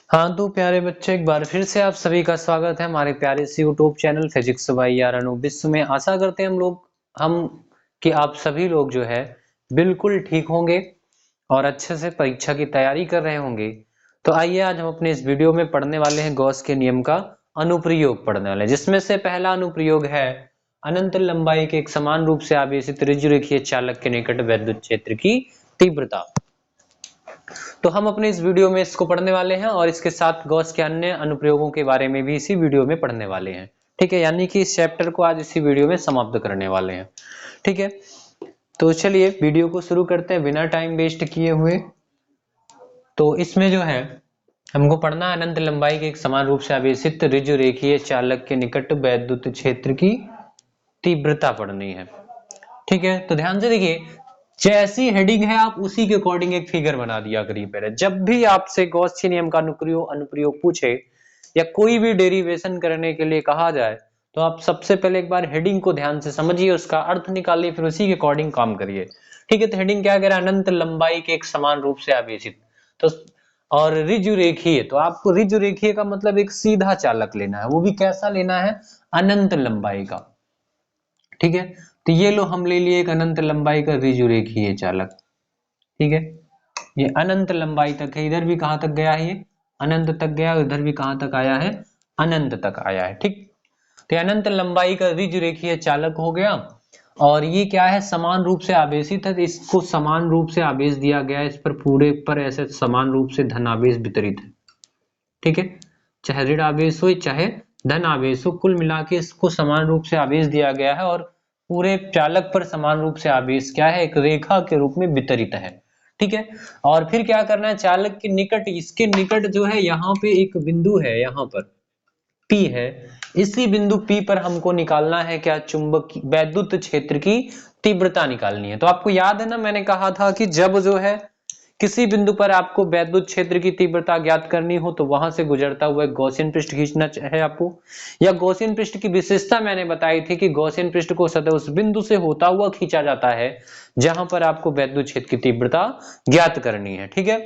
हाँ तो प्यारे बच्चे, एक बार फिर से आप सभी का स्वागत है हमारे प्यारे से यूट्यूब चैनल फिजिक्स बाय यार अनूप विश्व में। आशा करते हैं हम कि आप सभी लोग जो है बिल्कुल ठीक होंगे और अच्छे से परीक्षा की तैयारी कर रहे होंगे। तो आइए आज हम अपने इस वीडियो में पढ़ने वाले हैं गॉस के नियम का अनुप्रयोग पढ़ने वाले हैं, जिसमें से पहला अनुप्रयोग है अनंत लंबाई के एक समान रूप से आवेशित ऋजुरेखीय चालक के निकट विद्युत क्षेत्र की तीव्रता। तो हम अपने इस वीडियो में इसको पढ़ने वाले हैं और इसके साथ गॉस के अन्य अनुप्रयोगों के बारे में भी इसी वीडियो में पढ़ने वाले हैं। ठीक है, यानी कि इस चैप्टर को आज इसी वीडियो में समाप्त करने वाले हैं। ठीक है, तो चलिए वीडियो को शुरू करते हैं बिना टाइम वेस्ट किए हुए। तो इसमें जो है हमको पढ़ना है अनंत लंबाई के एक समान रूप से आवेशित ऋजुरेखीय चालक के निकट वैद्युत क्षेत्र की तीव्रता पढ़नी है। ठीक है, तो ध्यान से देखिए, जैसी हेडिंग है आप उसी के अकॉर्डिंग एक फिगर बना दिया करिए। पहले जब भी आपसे गॉस नियम का अनुप्रयोग पूछे या कोई भी डेरिवेशन करने के लिए कहा जाए तो आप सबसे पहले एक बार हेडिंग को ध्यान से समझिए, उसका अर्थ निकालिए, फिर उसी के अकॉर्डिंग काम करिए। ठीक है, तो हेडिंग क्या कह रहा है? अनंत लंबाई के एक समान रूप से आवेशित तो और ऋजुरेखीय, तो आपको ऋजुरेखीय का मतलब एक सीधा चालक लेना है, वो भी कैसा लेना है? अनंत लंबाई का। ठीक है, तो ये लो हम ले लिए एक अनंत लंबाई का ऋजुरेखीय चालक। ठीक है, ये अनंत लंबाई तक है, इधर भी कहां तक गया है? ये अनंत तक गया, इधर भी कहां तक आया है? अनंत तक आया है। ठीक, तो अनंत लंबाई का ऋजुरेखीय चालक हो गया और ये क्या है? समान रूप से आवेशित है, तो इसको समान रूप से आवेश दिया गया है, इस पर पूरे पर ऐसे समान रूप से धनावेश वितरित है। ठीक है, चाहे ऋण आवेश हो चाहे धन आवेश हो, कुल मिला के इसको समान रूप से आवेश दिया गया है और पूरे चालक पर समान रूप से आवेश क्या है? एक रेखा के रूप में वितरित है। ठीक है, और फिर क्या करना है? चालक के निकट, इसके निकट जो है यहाँ पे एक बिंदु है, यहाँ पर P है, इसी बिंदु P पर हमको निकालना है क्या? चुंबकीय वैद्युत क्षेत्र की तीव्रता निकालनी है। तो आपको याद है ना, मैंने कहा था कि जब जो है किसी बिंदु पर आपको वैद्युत क्षेत्र की तीव्रता ज्ञात करनी हो तो वहां से गुजरता हुआ एक गॉसियन पृष्ठ खींचना है आपको, या गॉसियन पृष्ठ की विशेषता मैंने बताई थी कि गॉसियन पृष्ठ को सतह उस बिंदु से होता हुआ खींचा जाता है जहां पर आपको वैद्युत क्षेत्र की तीव्रता ज्ञात करनी है। ठीक है,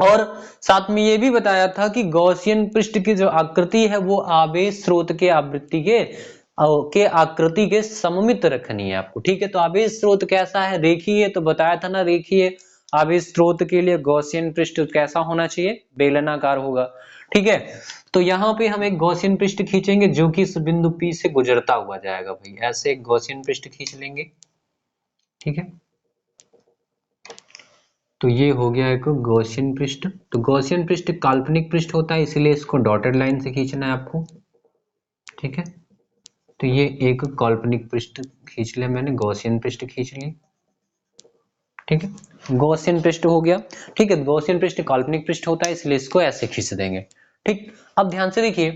और साथ में ये भी बताया था कि गॉसियन पृष्ठ की जो आकृति है वो आवेश स्रोत के आवृत्ति के आकृति के सममित रखनी है आपको। ठीक है, तो आवेश स्रोत कैसा है? रेखीय, तो बताया था ना, रेखीय आवेश स्रोत के लिए गॉसियन पृष्ठ कैसा होना चाहिए? बेलनाकार होगा। ठीक है, तो यहाँ पे हम एक गॉसियन पृष्ठ खींचेंगे जो कि इस बिंदु P से गुजरता हुआ जाएगा। भाई ऐसे एक गॉसियन पृष्ठ खींच लेंगे। ठीक है, तो ये हो गया एक गॉसियन पृष्ठ। तो गॉसियन पृष्ठ काल्पनिक पृष्ठ होता है, इसीलिए इसको डॉटेड लाइन से खींचना है आपको। ठीक है, तो ये एक काल्पनिक पृष्ठ खींच लिया मैंने, गॉसियन पृष्ठ खींच ली। ठीक है, गॉसियन पृष्ठ हो गया। ठीक है, गॉसियन पृष्ठ काल्पनिक पृष्ठ होता है, इसलिए इसको ऐसे खींच देंगे। ठीक, अब ध्यान से देखिए,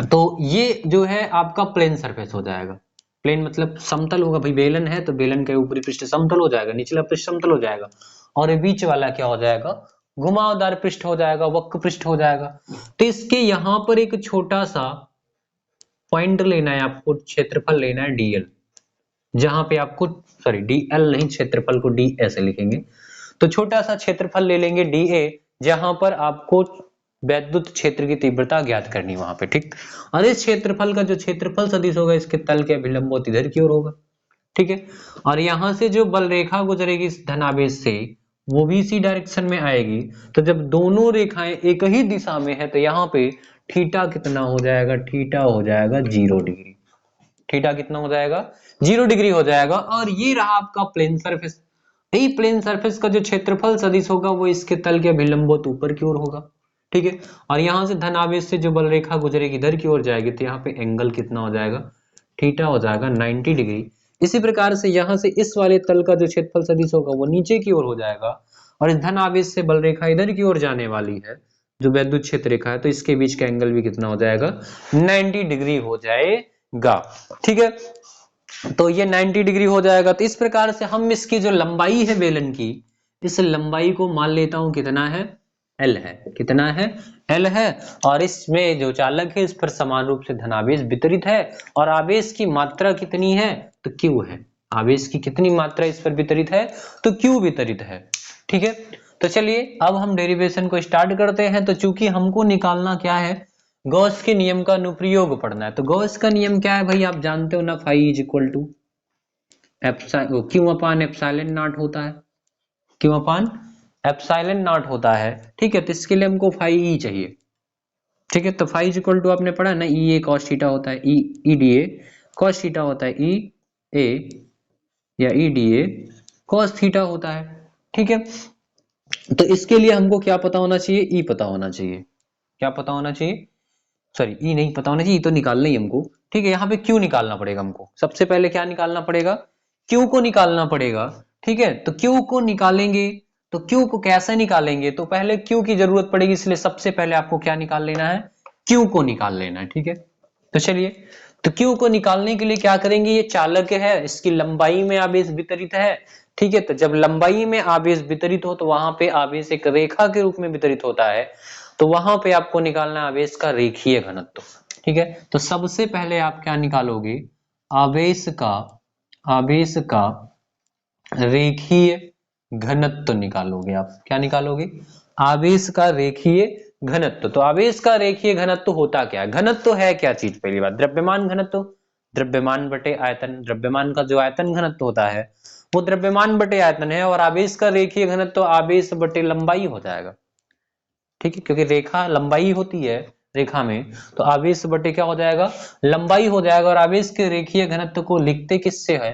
तो ये जो है आपका प्लेन सरफेस हो जाएगा। प्लेन मतलब समतल होगा। भाई बेलन है तो बेलन का ऊपरी पृष्ठ समतल हो जाएगा, निचला पृष्ठ समतल हो जाएगा, और ये बीच वाला क्या हो जाएगा? घुमावदार पृष्ठ हो जाएगा, वक्र पृष्ठ हो जाएगा। तो इसके यहां पर एक छोटा सा पॉइंट लेना है आपको, क्षेत्रफल लेना है डीएल, जहां पे आपको, सॉरी डीएल नहीं, क्षेत्रफल को डी ऐसे लिखेंगे। तो छोटा सा क्षेत्रफल ले लेंगे डीए, जहां पर आपको वैद्युत क्षेत्र की तीव्रता ज्ञात करनी वहां पे। ठीक, और इस क्षेत्रफल का जो क्षेत्रफल सदिश होगा इसके तल के अभिलंब इधर की ओर होगा। ठीक है, और यहां से जो बल रेखा गुजरेगी इस धनावेश से वो भी इसी डायरेक्शन में आएगी। तो जब दोनों रेखाएं एक ही दिशा में है तो यहाँ पे थीटा कितना हो जाएगा? थीटा हो जाएगा 0 डिग्री। थीटा कितना हो जाएगा? 0 डिग्री हो जाएगा। और ये रहा आपका प्लेन सरफेस। यही प्लेन सरफेस का जो क्षेत्रफल सदिश होगा वो इसके तल के अभिलंबवत ऊपर की ओर होगा। ठीक है, और यहां से धनावेश से जो बल रेखा गुजरेगी इधर की ओर जाएगी, तो यहाँ पे एंगल कितना हो जाएगा? थीटा हो जाएगा 90 डिग्री। इसी प्रकार से यहाँ से इस वाले तल का जो क्षेत्रफल सदिश होगा वो नीचे की ओर हो जाएगा, और इस धनावेश से बल रेखा इधर की ओर जाने वाली है जो वैद्युत क्षेत्र रेखा है, तो इसके बीच का एंगल भी कितना हो जाएगा? 90 डिग्री हो जाएगा। ठीक है, तो ये 90 डिग्री हो जाएगा। तो इस प्रकार से हम इसकी जो लंबाई है बेलन की, इस लंबाई को मान लेता हूं कितना है? L है। कितना है? L है। और इसमें जो चालक है इस पर समान रूप से धनावेश वितरित है, और आवेश की मात्रा कितनी है? तो Q है। आवेश की कितनी मात्रा इस पर वितरित है? तो Q वितरित है। ठीक है, तो चलिए अब हम डेरिवेशन को स्टार्ट करते हैं। तो चूंकि हमको निकालना क्या है, गॉस के नियम का अनुप्रयोग पढ़ना है। तो गॉस का नियम क्या है भाई, आप जानते हो ना, phi is equal to Q upon epsilon nought होता है, क्यू अपान एप्सिलॉन नॉट होता है। ठीक है, तो इसके लिए हमको फाई ई चाहिए। ठीक है, तो फाई इज इक्वल टू आपने पढ़ा ना, ई ए कॉस थीटा होता है, E D A cos theta होता है, ई ए या ई डी ए कॉस थीटा होता है। ठीक है, तो इसके लिए हमको क्या पता होना चाहिए, ई पता होना चाहिए। क्या पता होना चाहिए, सॉरी ई नहीं पता होना चाहिए, ई तो निकालना ही हमको। ठीक है, यहाँ पे क्यू निकालना पड़ेगा हमको। सबसे पहले क्या निकालना पड़ेगा, क्यू को निकालना पड़ेगा। ठीक है, तो क्यू को निकालेंगे, तो क्यू को कैसे निकालेंगे, तो पहले क्यू की जरूरत पड़ेगी, इसलिए सबसे पहले आपको क्या निकाल लेना है, क्यू को निकाल लेना है। ठीक है, तो चलिए, तो क्यू को निकालने के लिए क्या करेंगे, ये चालक है, इसकी लंबाई में आवेश वितरित है। ठीक है, तो जब लंबाई में आवेश वितरित हो तो वहां पे आवेश एक रेखा के रूप में वितरित होता है, तो वहां पे आपको निकालना है आवेश का रेखीय घनत्व। ठीक है, तो सबसे पहले आप क्या निकालोगे, आवेश का रेखीय घनत्व निकालोगे। आप क्या निकालोगे, आवेश का रेखीय घनत्व। तो आवेश का रेखीय घनत्व होता क्या है, घनत्व है क्या चीज, पहली बात द्रव्यमान घनत्व, द्रव्यमान बटे आयतन। द्रव्यमान का जो आयतन घनत्व होता है वो द्रव्यमान बटे आयतन है, और आवेश का रेखीय घनत्व आवेश बटे लंबाई हो जाएगा। ठीक है, क्योंकि रेखा लंबाई होती है रेखा में, तो आवेश बटे क्या हो जाएगा, लंबाई हो जाएगा। और आवेश के रेखीय घनत्व को लिखते किससे है,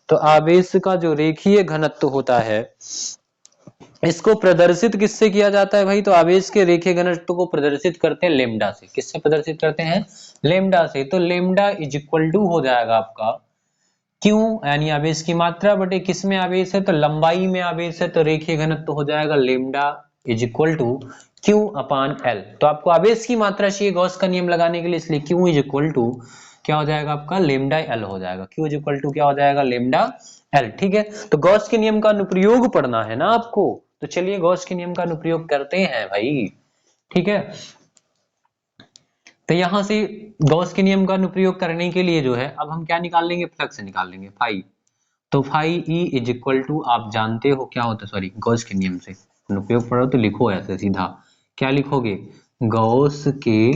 तो आवेश का जो रेखीय घनत्व होता है इसको प्रदर्शित किससे किया जाता है भाई, तो आवेश के रेखीय घनत्व को प्रदर्शित करते हैं लेमडा से। किससे प्रदर्शित करते हैं, लेमडा से। तो लेमडा इज इक्वल टू हो जाएगा आपका क्यू, यानी आवेश की मात्रा बटे किसमें आवेश है, तो लंबाई में आवेश है, तो रेखीय घनत्व हो जाएगा lambda is equal to Q upon L. तो आपको आवेश की मात्रा चाहिए गॉस का नियम लगाने के लिए, इसलिए क्यू इज इक्वल टू क्या हो जाएगा आपका, लेमडा एल हो जाएगा। क्यू इज इक्वल टू क्या हो जाएगा, लेमडा एल। ठीक है, तो गॉस के नियम का अनुप्रयोग पढ़ना है ना आपको, तो चलिए गॉस के नियम का अनुप्रयोग करते हैं भाई। ठीक है, तो यहां से गॉस के नियम का अनुप्रयोग करने के लिए जो है, अब हम क्या निकाल लेंगे, फ्लक्स निकाल लेंगे, फाई। तो phi E is equal to, आप जानते हो क्या होता है, सॉरी गॉस के नियम से अनुप्रयोग पढ़ो तो लिखो ऐसे सीधा, क्या लिखोगे, गॉस के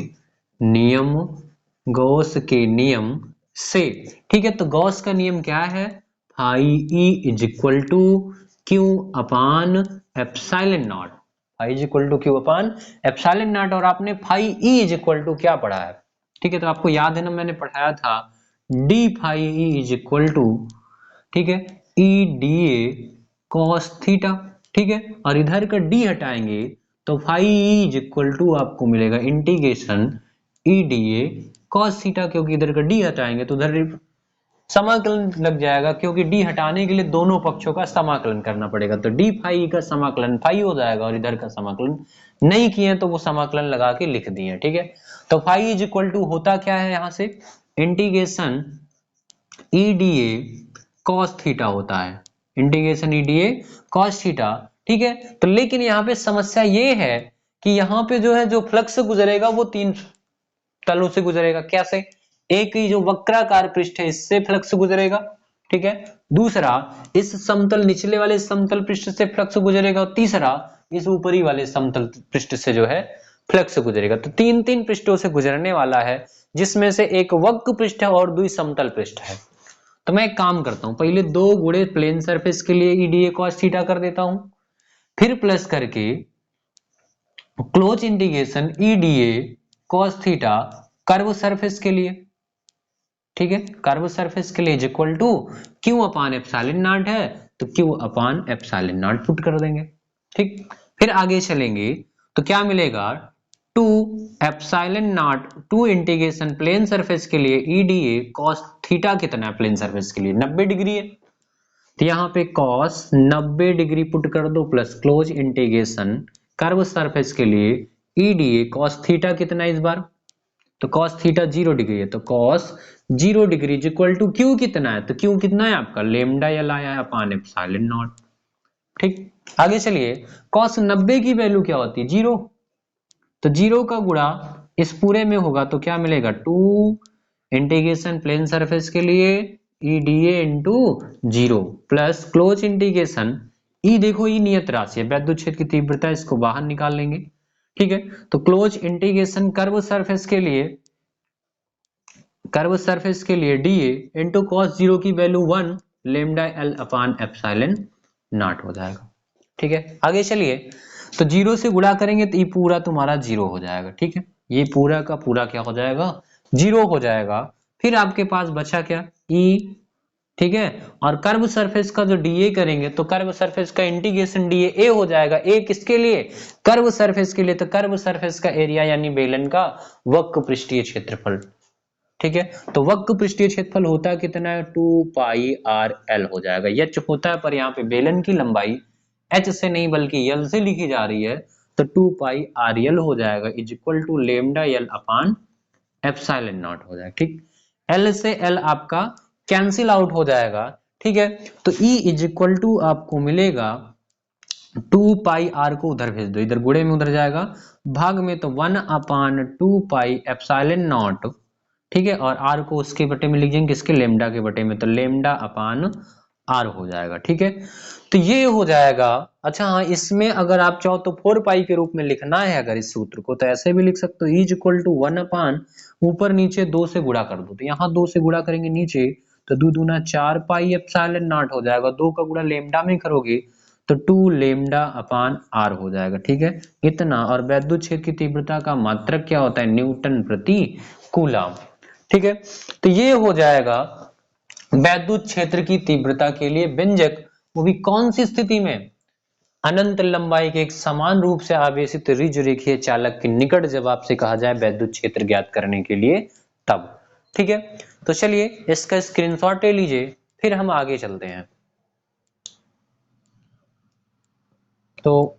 नियम, गॉस के नियम से। ठीक है, तो गॉस का नियम क्या है, phi E is equal to Q upon epsilon nought, phi is equal to Q upon epsilon nought. और आपने phi E is equal to क्या पढ़ा है, ठीक है, तो आपको याद है ना, मैंने पढ़ाया था D phi E is equal to, ठीक है, E D A cos theta. ठीक है, और इधर का डी हटाएंगे तो phi E is equal to आपको मिलेगा integration E D A cos theta, क्योंकि इधर का डी हटाएंगे तो उधर समाकलन लग जाएगा, क्योंकि डी हटाने के लिए दोनों पक्षों का समाकलन करना पड़ेगा। तो डी फाई का समाकलन फाई हो जाएगा, और इधर का समाकलन नहीं किए तो वो समाकलन लगा के लिख दिए। ठीक है, तो फाई इज इक्वल टू होता क्या है, यहां से integration E D A cos theta होता है, integration E D A cos theta. ठीक है, तो लेकिन यहाँ पे समस्या ये है कि यहाँ पे जो है, जो फ्लक्स गुजरेगा वो तीन तलों से गुजरेगा। कैसे, एक ही जो वक्राकार पृष्ठ है इससे फ्लक्स गुजरेगा। ठीक है, दूसरा इस समतल निचले वाले समतल पृष्ठ से फ्लक्स गुजरेगा, और तीसरा इस ऊपरी वाले समतल पृष्ठ से जो है फ्लक्स गुजरेगा। तो तीन तीन पृष्ठों से गुजरने वाला है, जिसमें से एक वक्र पृष्ठ है और दुई समतल पृष्ठ है। तो मैं एक काम करता हूं, पहले दो गुणे प्लेन सरफेस के लिए ईडीए कॉस थीटा कर देता हूं, फिर प्लस करके close integration E D A cos theta curve surface के लिए। ठीक है, कर्व सरफेस के लिए is equal to Q upon epsilon nought है, तो Q upon epsilon nought put कर देंगे। ठीक, फिर आगे चलेंगे तो क्या मिलेगा, two epsilon nought two integration plane surface के लिए ईडीए कॉस थीटा कितना है, प्लेन सरफेस के लिए 90 डिग्री है, तो यहाँ पे कॉस 90 डिग्री पुट कर दो, plus close integration curve surface के लिए ईडीए कॉस थीटा कितना है इस बार, तो कॉस थीटा 0 डिग्री है, तो cos 0 degree is equal to Q कितना है, तो क्यू कितना है आपका लेमडा एल आया है अपान एप्सिलॉन नॉट। ठीक, आगे चलिए, कॉस 90 की वैल्यू क्या होती है, 0, तो 0 का गुणा इस पूरे में होगा तो क्या मिलेगा, 2 इंटीग्रेशन प्लेन सरफेस के लिए ई D A into 0 plus close integration ई देखो ई नियत राशि है, वैद्युत क्षेत्र की तीव्रता, इसको बाहर निकाल लेंगे। ठीक है, तो क्लोज इंटीग्रेशन कर्व सरफेस के लिए, कर्व सरफेस के लिए dA इंटू कॉस जीरो की value 1 lambda L upon epsilon nought हो जाएगा। ठीक है, आगे चलिए, तो जीरो से गुणा करेंगे तो ये पूरा तुम्हारा जीरो हो जाएगा। ठीक है, ये पूरा का पूरा क्या हो जाएगा, जीरो हो जाएगा। फिर आपके पास बचा क्या, ई। ठीक है, और कर्व सरफेस का जो डीए करेंगे तो कर्व सरफेस का इंटीग्रेशन डीए ए हो जाएगा। ए किसके लिए, कर्व सरफेस के लिए, तो कर्व सरफेस का एरिया यानी बेलन का वक्र पृष्ठीय क्षेत्रफल। ठीक है, तो वक्र पृष्ठीय क्षेत्रफल होता है कितना है, 2 पाई आर एल हो जाएगा। एच होता है पर यहाँ पे बेलन की लंबाई एच से नहीं बल्कि एल से लिखी जा रही है, तो 2 पाई आर एल हो जाएगा is equal to lambda L upon epsilon nought हो जाएगा। ठीक, एल से एल आपका कैंसिल आउट हो जाएगा। ठीक है, तो E इज इक्वल टू आपको मिलेगा 2 पाई आर को उधर भेज दो, इधर गुणे में उधर जाएगा, भाग में तो 1 अपान 2 पाई एप्सिलॉन नॉट। ठीक है, और आर को उसके बटे में लिख देंगे, किसके, लेमडा के बटे में, तो लेमडा अपान आर हो जाएगा। ठीक है, तो ये हो जाएगा। अच्छा हाँ, इसमें अगर आप चाहो तो 4 पाई के रूप में लिखना है अगर इस सूत्र को, तो ऐसे भी लिख सकते हो, इज इक्वल टू 1 अपान ऊपर नीचे 2 से गुणा कर दो, तो यहाँ 2 से गुणा करेंगे नीचे, तो 2 दूना 4 पाई एप्सिलॉन नॉट हो जाएगा, 2 का गुणा लेमडा में करोगे तो 2 लेमडा अपान आर हो जाएगा। ठीक है, इतना। और वैद्युत क्षेत्र की तीव्रता का मात्रक क्या होता है, न्यूटन प्रति कूलम। ठीक है, तो ये हो जाएगा वैद्युत क्षेत्र की तीव्रता के लिए व्यंजक, वो भी कौन सी स्थिति में, अनंत लंबाई के एक समान रूप से आवेशित ऋज रेखीय चालक के निकट जब आपसे कहा जाए वैद्युत क्षेत्र ज्ञात करने के लिए तब। ठीक है, तो चलिए इसका स्क्रीनशॉट ले लीजिए, फिर हम आगे चलते हैं। तो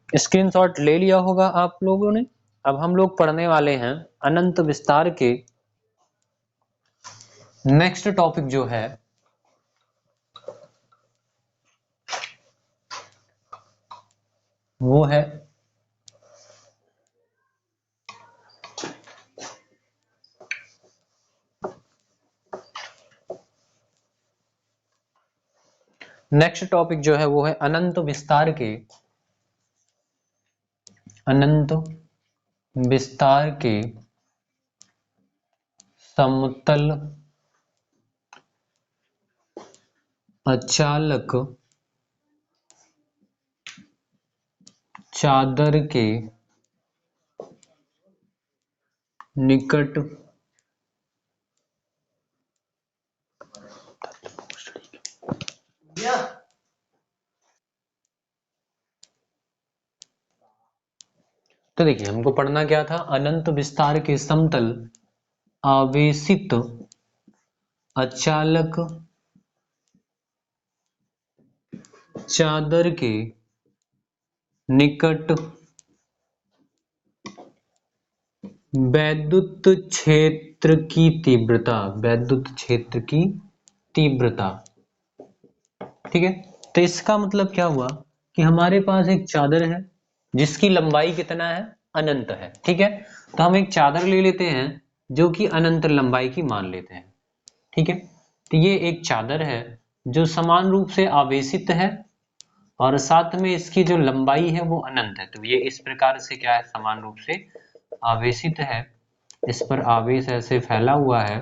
स्क्रीनशॉट ले लिया होगा आप लोगों ने। अब हम लोग पढ़ने वाले हैं अनंत विस्तार के नेक्स्ट टॉपिक जो है वो है नेक्स्ट टॉपिक जो है वो है अनंत विस्तार के, अनंत विस्तार के समतल अचालक चादर के निकट तो देखिए हमको पढ़ना क्या था, अनंत विस्तार के समतल आवेशित अचालक चादर के निकट वैद्युत क्षेत्र की तीव्रता, वैद्युत क्षेत्र की तीव्रता। ठीक है, तो इसका मतलब क्या हुआ कि हमारे पास एक चादर है जिसकी लंबाई कितना है, अनंत है। ठीक है, तो हम एक चादर ले लेते हैं जो कि अनंत लंबाई की मान लेते हैं। ठीक है, तो ये एक चादर है जो समान रूप से आवेशित है और साथ में इसकी जो लंबाई है वो अनंत है। तो ये इस प्रकार से क्या है, समान रूप से आवेशित है, इस पर आवेश ऐसे फैला हुआ है।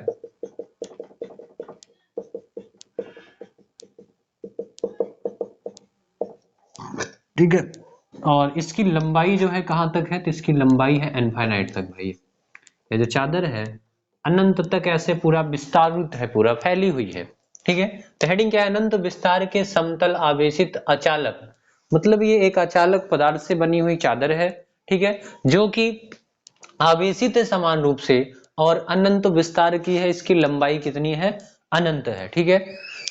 ठीक है, और इसकी लंबाई जो है कहां तक है, तो इसकी लंबाई है इनफाइनाइट तक। भाई ये जो चादर है अनंत तक ऐसे पूरा विस्तारित है, पूरा फैली हुई है। ठीक है, तो हेडिंग क्या है, अनंत विस्तार के समतल आवेशित अचालक, मतलब ये एक अचालक पदार्थ से बनी हुई चादर है। ठीक है, जो कि आवेशित है समान रूप से और अनंत विस्तार की है, इसकी लंबाई कितनी है, अनंत है। ठीक है,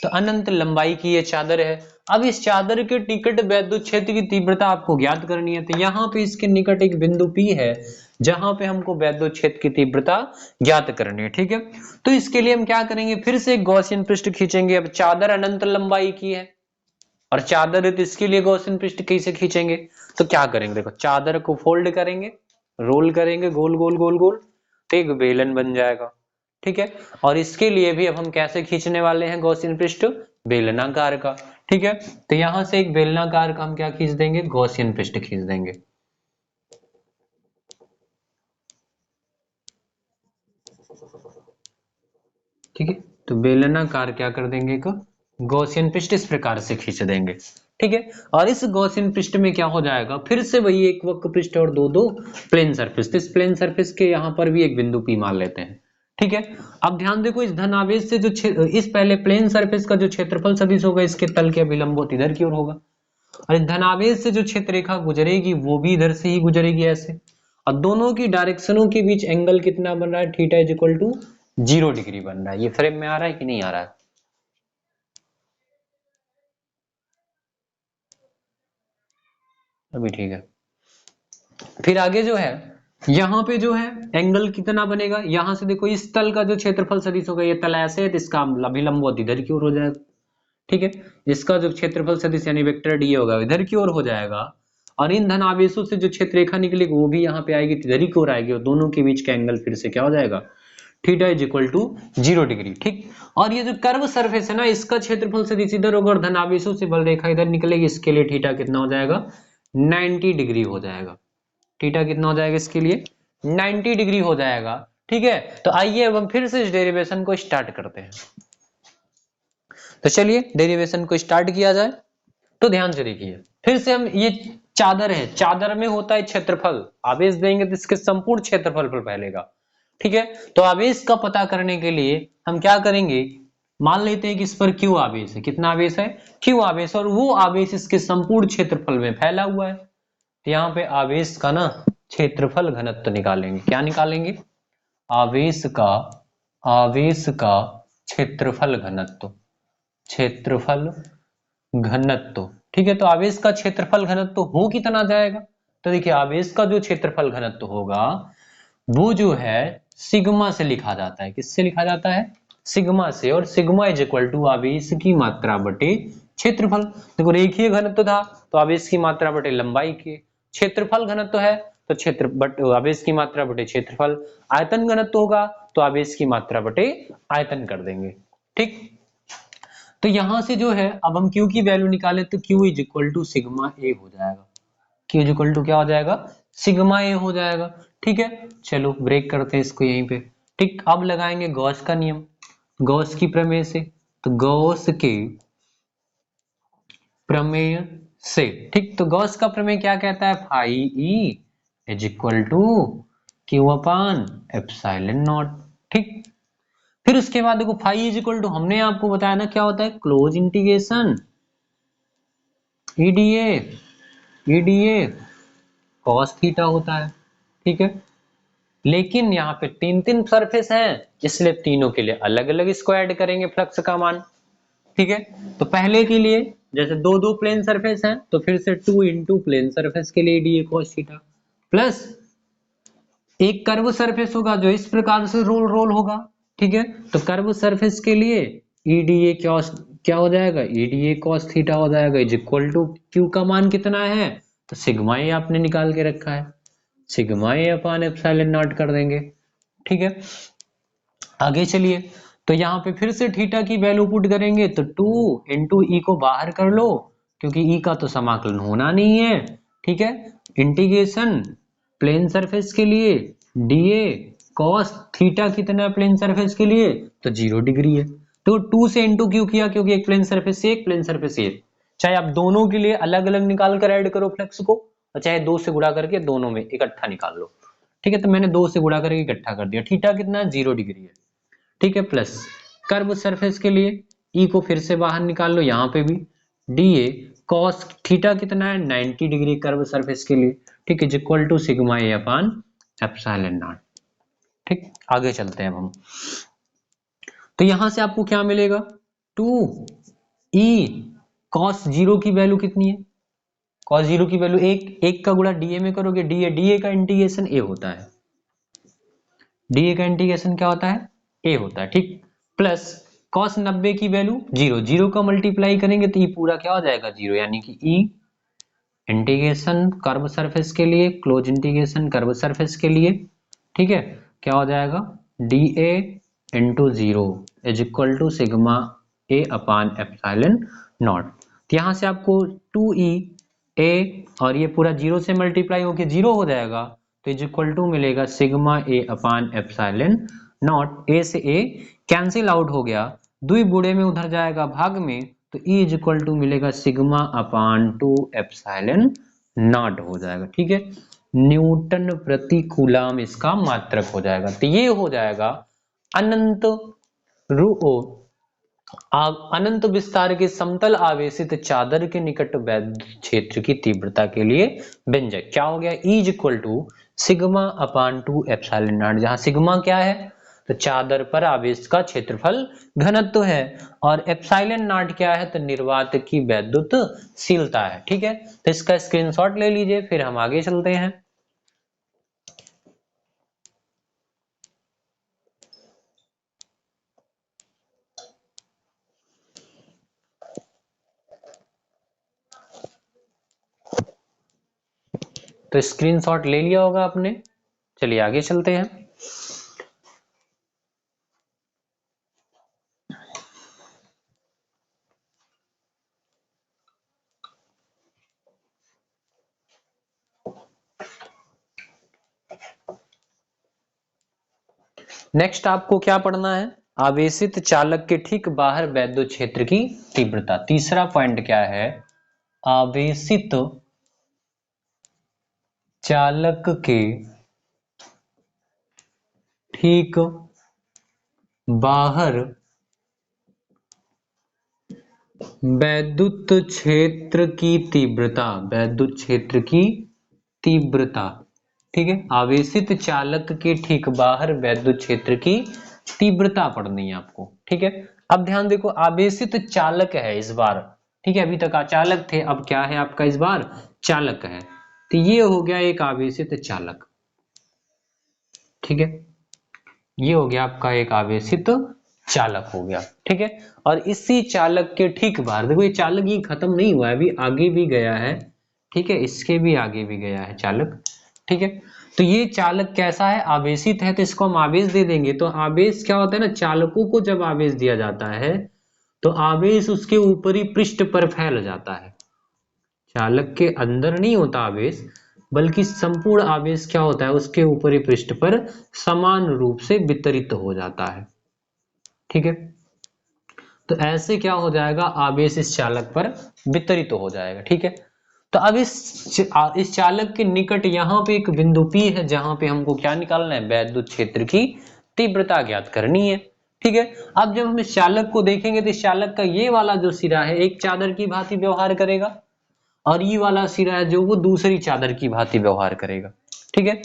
तो अनंत लंबाई की ये चादर है। अब इस चादर के निकट वैद्युत क्षेत्र की तीव्रता आपको ज्ञात करनी है, तो यहाँ पे इसके निकट एक बिंदु P है जहां पे हमको वैद्युत क्षेत्र की तीव्रता ज्ञात करनी है। ठीक है, तो इसके लिए हम क्या करेंगे, फिर से एक गॉसियन पृष्ठ खींचेंगे। अब चादर अनंत लंबाई की है और चादर है, तो इसके लिए गॉसियन पृष्ठ कैसे खींचेंगे, तो क्या करेंगे, देखो चादर को फोल्ड करेंगे, रोल करेंगे गोल गोल गोल गोल, तो एक बेलन बन जाएगा। ठीक है, और इसके लिए भी अब हम कैसे खींचने वाले हैं गॉसियन पृष्ठ, बेलनाकार का। ठीक है, तो यहां से एक बेलनाकार का हम क्या खींच देंगे, गॉसियन पृष्ठ खींच देंगे। ठीक है, तो बेलनाकार क्या कर देंगे, एक गॉसियन पृष्ठ इस प्रकार से खींच देंगे। ठीक है, और इस गॉसियन पृष्ठ में क्या हो जाएगा, फिर से वही एक वक्र पृष्ठ और दो दो प्लेन सरफेस। इस प्लेन सरफेस के यहाँ पर भी एक बिंदु P मान लेते हैं। ठीक है, अब ध्यान देखो, इस धनावेश से जो इस पहले प्लेन सरफेस का जो क्षेत्रफल सदिश होगा, इसके तल के अभिलंबोत इधर की ओर होगा, और इस धनावेश से जो क्षेत्र रेखा गुजरेगी वो भी इधर से ही गुजरेगी ऐसे, और दोनों की डायरेक्शनों के बीच एंगल कितना बन रहा है, theta is equal to 0 degree बन रहा है। ये फ्रेम में आ रहा है कि नहीं आ रहा है? अभी ठीक है। फिर आगे जो है, यहाँ पे जो है एंगल कितना बनेगा, यहां से देखो इस तल का जो क्षेत्रफल सदिश होगा, ये तल ऐसे है तो इसका अभिलंब इधर की ओर हो जाएगा। ठीक है, इसका जो क्षेत्रफल सदिश यानी वेक्टर डी होगा इधर की ओर हो जाएगा, और इन धन आवेशों से जो क्षेत्र रेखा निकलेगी वो भी यहाँ पे आएगी, इधर की ओर आएगी, और दोनों के बीच का एंगल फिर से क्या हो जाएगा, theta is equal to 0 degree. ठीक, और ये जो कर्व सरफेस है ना, इसका क्षेत्रफल सदिश इधर होगा और धन आवेशों से बल रेखा इधर निकलेगी, इसके लिए थीटा कितना हो जाएगा, 90 डिग्री हो जाएगा। थीटा कितना हो जाएगा इसके लिए, 90 डिग्री हो जाएगा। ठीक है, तो आइए अब हम फिर से इस डेरिवेशन को स्टार्ट करते हैं। तो चलिए डेरिवेशन को स्टार्ट किया जाए। तो ध्यान से देखिए, फिर से हम ये चादर है, चादर में होता है क्षेत्रफल, आवेश देंगे तो इसके संपूर्ण क्षेत्रफल पर फैलेगा। ठीक है, तो आवेश का पता करने के लिए हम क्या करेंगे, मान लेते हैं कि इस पर क्यू आवेश है, कितना आवेश है, क्यू आवेश, और वो आवेश इसके संपूर्ण क्षेत्रफल में फैला हुआ है। तो यहाँ पे आवेश का ना क्षेत्रफल घनत्व निकालेंगे। क्या निकालेंगे, आवेश का क्षेत्रफल घनत्व, क्षेत्रफल घनत्व। ठीक है, तो आवेश का क्षेत्रफल घनत्व हो कितना जाएगा, तो देखिए आवेश का जो क्षेत्रफल घनत्व होगा वो जो है सिग्मा से लिखा जाता है। किससे लिखा जाता है, सिग्मा से, और सिग्मा इज इक्वल टू आवेश की मात्रा बटे क्षेत्रफल। देखो रेखीय घनत्व था तो आवेश की मात्रा बटे लंबाई के, क्षेत्रफल घनत्व है तो क्षेत्र बट आवेश की मात्रा बटे क्षेत्रफल, आयतन घनत्व होगा तो आवेश की मात्रा बटे आयतन कर देंगे। ठीक, तो यहां से जो है अब हम Q की वैल्यू निकाले तो Q is equal to sigma A हो जाएगा। Q इज इक्वल टू क्या हो जाएगा, सिग्मा ए हो जाएगा। ठीक है, चलो ब्रेक करते हैं इसको यहीं पे। ठीक, अब लगाएंगे गॉस का नियम, गॉस की प्रमेय से। तो गॉस के प्रमेय से, ठीक, तो गॉस का प्रमेय क्या कहता है, phi E is equal to Q upon epsilon nought. ठीक, फिर उसके बाद देखो फाई इज इक्वल टू, हमने आपको बताया ना क्या होता है, close integration EDA, EDA cos theta होता है। ठीक है, लेकिन यहाँ पे तीन तीन सरफेस हैं इसलिए तीनों के लिए अलग अलग इसको ऐड करेंगे फ्लक्स का मान। ठीक है, तो पहले के लिए जैसे दो दो प्लेन सरफेस हैं तो फिर से 2 इंटू प्लेन सरफेस के लिए डी कॉस थीटा, प्लस एक कर्व सरफेस होगा जो इस प्रकार से रोल रोल होगा। ठीक है, तो कर्व सरफेस के लिए ईडीए कॉस क्या हो जाएगा, ईडीए कॉस थीटा हो जाएगा इज इक्वल टू क्यू का मान कितना है, तो सिग्मा ए आपने निकाल के रखा है, sigma A upon epsilon not कर देंगे। ठीक है, आगे चलिए, तो यहाँ पे फिर से थीटा की वैल्यू पुट करेंगे तो 2 इंटू ई को बाहर कर लो क्योंकि ई का तो समाकलन होना नहीं है। ठीक है, इंटीग्रेशन प्लेन सरफेस के लिए डीए कॉस थीटा कितना है प्लेन सरफेस के लिए, तो 0 डिग्री है। तो 2 से इंटू क्यों किया, क्योंकि एक प्लेन सरफेस से एक प्लेन सरफेस से, चाहे आप दोनों के लिए अलग अलग निकाल कर ऐड करो फ्लक्स को, और चाहे 2 से गुणा करके दोनों में इकट्ठा निकाल लो। ठीक है, तो मैंने 2 से गुणा करके इकट्ठा कर दिया, थीटा कितना है 0 डिग्री है। ठीक है, प्लस कर्व सरफेस के लिए ई को फिर से बाहर निकाल लो, यहाँ पे भी डी ए कॉस थीटा कितना है 90 डिग्री कर्व सरफेस के लिए। ठीक है, is equal to sigma A upon epsilon nought. ठीक, आगे चलते हैं अब हम। तो यहां से आपको क्या मिलेगा, 2 ई कॉस 0 की वैल्यू कितनी है, कॉस 0 की वैल्यू एक का गुणा डीए में करोगे, डीए का इंटीग्रेशन ए होता है, डीए का इंटीग्रेशन क्या होता है, ए होता है। ठीक, प्लस cos 90 की वैल्यू 0, 0 का मल्टीप्लाई करेंगे तो ये पूरा क्या हो जाएगा 0, यानी कि ई इंटीग्रेशन कर्व सरफेस के लिए, क्लोज इंटीग्रेशन कर्व सरफेस के लिए, ठीक है, क्या हो जाएगा D A into 0 is equal to sigma A upon epsilon nought. तो यहाँ से आपको 2e a और ये पूरा 0 से मल्टीप्लाई होके 0 हो जाएगा, तो इज इक्वल टू मिलेगा sigma A upon epsilon naught. A से ए कैंसिल आउट हो गया, दुई बूढ़े में उधर जाएगा भाग में, तो ई इज इक्वल टू मिलेगा सिग्मा अपान 2 एप्सिलॉन नॉट हो जाएगा। ठीक है, न्यूटन प्रति कूलम इसका मात्रक हो जाएगा। तो ये हो जाएगा अनंत अनंत विस्तार के समतल आवेशित चादर के निकट वैद्युत क्षेत्र की तीव्रता के लिए व्यंजक क्या हो गया, E is equal to sigma upon 2 epsilon nought, जहां सिग्मा क्या है तो चादर पर आवेश का क्षेत्रफल घनत्व है, और एप्सिलॉन नॉट क्या है तो निर्वात की वैद्युतशीलता है। ठीक है, तो इसका स्क्रीनशॉट ले लीजिए, फिर हम आगे चलते हैं। तो स्क्रीनशॉट ले लिया होगा आपने, चलिए आगे चलते हैं। नेक्स्ट आपको क्या पढ़ना है, आवेशित चालक के ठीक बाहर वैद्युत क्षेत्र की तीव्रता। तीसरा पॉइंट क्या है, आवेशित चालक के ठीक बाहर वैद्युत क्षेत्र की तीव्रता, वैद्युत क्षेत्र की तीव्रता। ठीक है, आवेशित चालक के ठीक बाहर वैद्युत क्षेत्र की तीव्रता पढ़नी है आपको। ठीक है, अब ध्यान देखो, आवेशित चालक है इस बार। ठीक है, अभी तक अचालक थे, अब क्या है आपका इस बार चालक है। तो ये हो गया एक आवेशित चालक। ठीक है, ये हो गया आपका एक आवेशित चालक हो गया। ठीक है, और इसी चालक के ठीक बाहर देखो, ये चालक ये खत्म नहीं हुआ है, अभी आगे भी गया है। ठीक है, इसके भी आगे भी गया है चालक। ठीक है, तो ये चालक कैसा है, आवेशित है, तो इसको हम आवेश दे देंगे। तो आवेश क्या होता है ना, चालकों को जब आवेश दिया जाता है तो आवेश उसके ऊपरी पृष्ठ पर फैल जाता है। चालक के अंदर नहीं होता आवेश, बल्कि संपूर्ण आवेश क्या होता है उसके ऊपरी पृष्ठ पर समान रूप से वितरित हो जाता है। ठीक है, तो ऐसे क्या हो जाएगा, आवेश इस चालक पर वितरित हो जाएगा। ठीक है, तो अब इस चालक के निकट यहाँ पे एक बिंदु P है, जहां पे हमको क्या निकालना है, वैद्युत क्षेत्र की तीव्रता ज्ञात करनी है। ठीक है, अब जब हम इस चालक को देखेंगे तो इस चालक का ये वाला जो सिरा है एक चादर की भांति व्यवहार करेगा, और ये वाला सिरा है जो वो दूसरी चादर की भांति व्यवहार करेगा। ठीक है,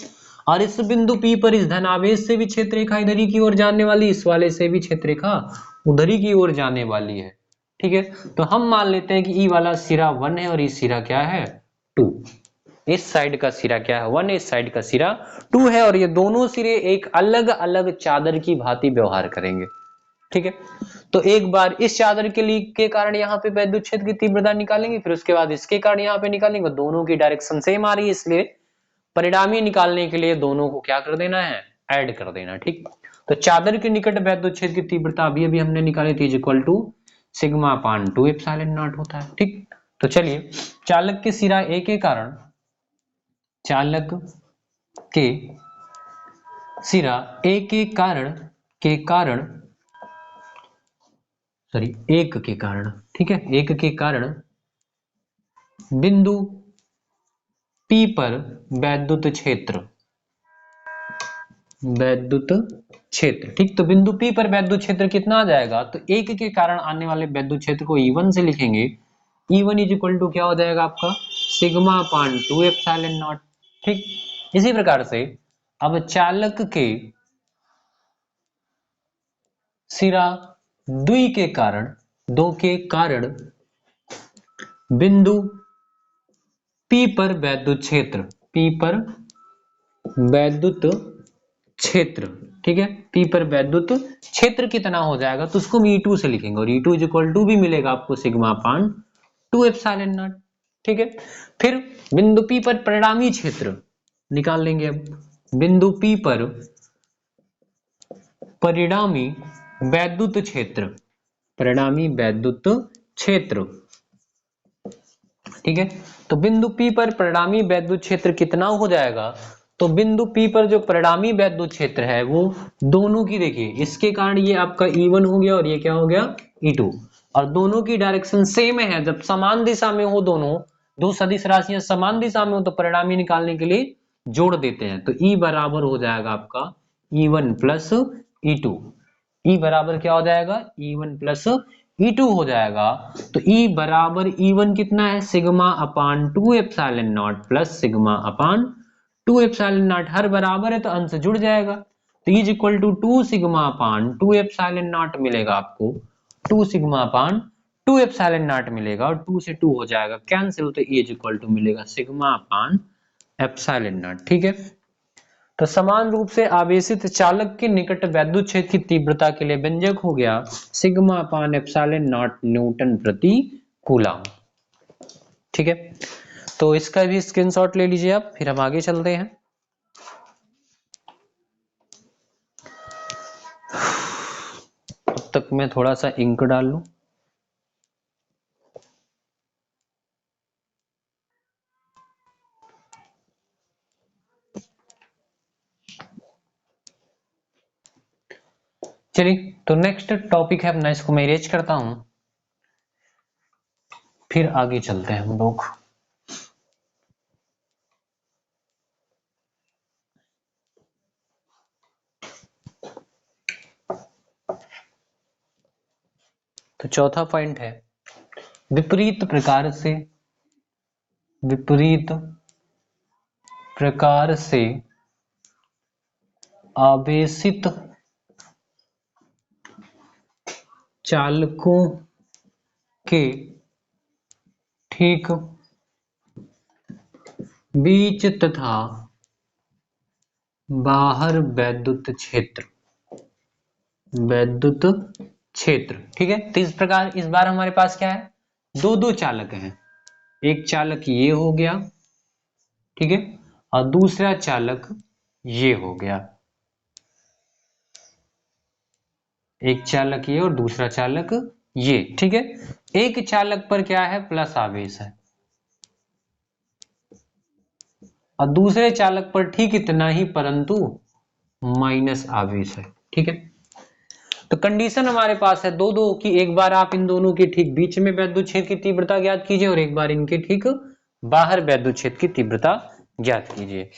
और इस बिंदु P पर इस धनावेश से भी क्षेत्र रेखा इधर ही की ओर जाने वाली, इस वाले से भी क्षेत्र रेखा उधर ही की ओर जाने वाली है। ठीक है, तो हम मान लेते हैं कि ई वाला सिरा 1 है और ये सिरा क्या है 2। इस साइड का सिरा क्या है 1 है, इस साइड का सिरा 2 है, और ये दोनों सिरे एक अलग अलग चादर की भांति व्यवहार करेंगे। ठीक है, तो एक बार इस चादर के लिए के कारण यहाँ पे वैद्युत क्षेत्र की तीव्रता निकालेंगे, फिर उसके बाद इसके कारण यहाँ पे निकालेंगे। दोनों की डायरेक्शन सेम आ रही है, इसलिए परिणामी निकालने के लिए दोनों को क्या कर देना है, ऐड कर देना। ठीक, तो चादर के निकट वैद्युत क्षेत्र की तीव्रता अभी अभी हमने निकाली थी, equal to sigma upon 2 epsilon nought होता है। ठीक, तो चलिए, चालक के सिरा ए के कारण, चालक के सिरा ए के कारण सॉरी एक के कारण, ठीक है, एक के कारण बिंदु P पर वैद्युत क्षेत्र, ठीक, तो बिंदु P पर वैद्युत क्षेत्र कितना आ जाएगा, तो एक के कारण आने वाले वैद्युत क्षेत्र को E1 से लिखेंगे। E1 इज इक्वल टू क्या हो जाएगा आपका सिग्मा अपान 2 एप्सिलॉन नॉट। ठीक, इसी प्रकार से अब चालक के सिरा द्वि के कारण, दो के कारण बिंदु P पर वैद्युत क्षेत्र, P पर वैद्युत क्षेत्र, ठीक है, P पर वैद्युत क्षेत्र कितना हो जाएगा, तो उसको हम E2 से लिखेंगे, और E2 इज इक्वल टू भी मिलेगा आपको सिग्मा अपान 2 एप्सिलॉन नॉट। ठीक है, फिर बिंदु P पर परिणामी क्षेत्र निकाल लेंगे। अब बिंदु P पर परिणामी वैद्युत क्षेत्र, परिणामी वैद्युत क्षेत्र ठीक है। तो बिंदु P पर परिणामी वैद्युत क्षेत्र कितना हो जाएगा? तो बिंदु P पर जो परिणामी वैद्युत क्षेत्र है वो दोनों की, देखिए इसके कारण ये आपका E1 हो गया और ये क्या हो गया E2, और दोनों की डायरेक्शन सेम है। जब समान दिशा में हो, दोनों दो सदिश राशियां समान दिशा में हो तो परिणामी निकालने के लिए जोड़ देते हैं। तो E बराबर हो जाएगा आपका E1 प्लस E2। E बराबर क्या हो जाएगा? E1 प्लस E2 हो जाएगा। तो E बराबर E1 कितना है? Sigma upon 2 epsilon naught plus sigma upon 2 epsilon naught, हर बराबर है तो अंश जुड़ जाएगा। तो E is equal to 2 sigma upon 2 epsilon naught मिलेगा आपको, 2 सिग्मा अपान 2 एप्सिलॉन नॉट मिलेगा, और 2 से 2 हो जाएगा कैंसिल, तो E इज इक्वल टू मिलेगा सिग्मा अपान एप्सिलॉन नॉट। ठीक है। तो समान रूप से आवेशित चालक के निकट वैद्युत क्षेत्र की तीव्रता के लिए व्यंजक हो गया sigma upon epsilon nought newton प्रति कूलम। ठीक है। तो इसका भी स्क्रीनशॉट ले लीजिए आप, फिर हम आगे चलते हैं। अब तक मैं थोड़ा सा इंक डाल लूं। चलिए, तो नेक्स्ट टॉपिक है अपना, इसको मैं इरेज करता हूं, फिर आगे चलते हैं हम लोग। तो चौथा पॉइंट है विपरीत प्रकार से आवेशित चालकों के ठीक बीच तथा बाहर वैद्युत क्षेत्र। ठीक है। तो इस प्रकार इस बार हमारे पास क्या है? दो दो चालक हैं। एक चालक ये हो गया, ठीक है, और दूसरा चालक ये हो गया। एक चालक ये और दूसरा चालक ये। ठीक है। एक चालक पर क्या है? प्लस आवेश है, और दूसरे चालक पर ठीक इतना ही परंतु माइनस आवेश है। ठीक है। तो कंडीशन हमारे पास है दो दो की, एक बार आप इन दोनों के ठीक बीच में वैद्युत क्षेत्र की तीव्रता ज्ञात कीजिए और एक बार इनके ठीक बाहर वैद्युत क्षेत्र की तीव्रता ज्ञात कीजिए।